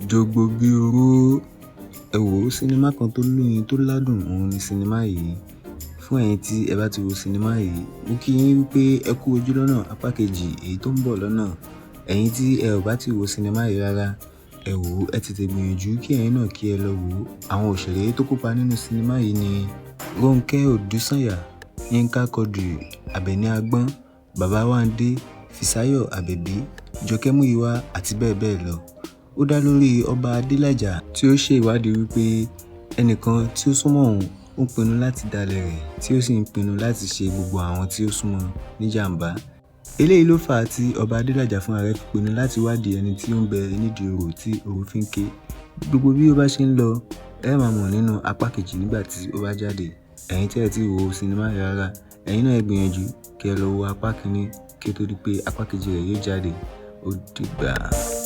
JOGBO BI ORO. Ẹ wò sinimá kan tó lóyin tó ládùn òun ni sinimá yìí. Fún ẹ̀yin tí ẹ bá ti wo sinimá yìí, mo kí yín wípé ẹ kú ojú lọ́nà apá kejì èyí tó ń bọ̀ lọ́nà. Ẹ̀yin tí ẹ ò bá ti wo sinimá yìí rárá, ẹ wò ẹ tètè gbìyànjú kí ẹ̀yin náà kí ẹ lọ wò. Àwọn òṣèré tó kópa nínú sinimá yìí ni Ronke Odusanya, Yinka Quadri, Abeni Agbon, Baba Wande, Fisayo Abebi, Muyiwa àti bẹ́ẹ̀ bẹ́ẹ̀ lọ. Ó dá lórí ọba Adélájà tí ó ṣe ìwádìí wípé ẹnìkan tí ó súnmọ́ òun ó pinnu láti dalẹ̀ rẹ̀ tí ó sì ń pinnu láti ṣe gbogbo àwọn tí ó súnmọ́ níjàmbá. Eléyìí ló fà á tí ọba Adélájà fúnra rẹ̀ fi pinnu láti wádìí ẹni tí ó ń bẹ nídìí orò tí orò fi ń ké. Gbogbo bí ó bá ṣe ń lọ, ẹ máa mọ̀ nínú apá kejì nígbà tí ó bá jáde. Ẹ̀yin tí ẹ ti wo sinimá yìí rárá, ẹ̀yin náà ẹ gbìyànjú kí ẹ lọ wo apá kìíní kí ó tó di pé apá kejì rẹ̀ yóò jáde. Ó dìgbà.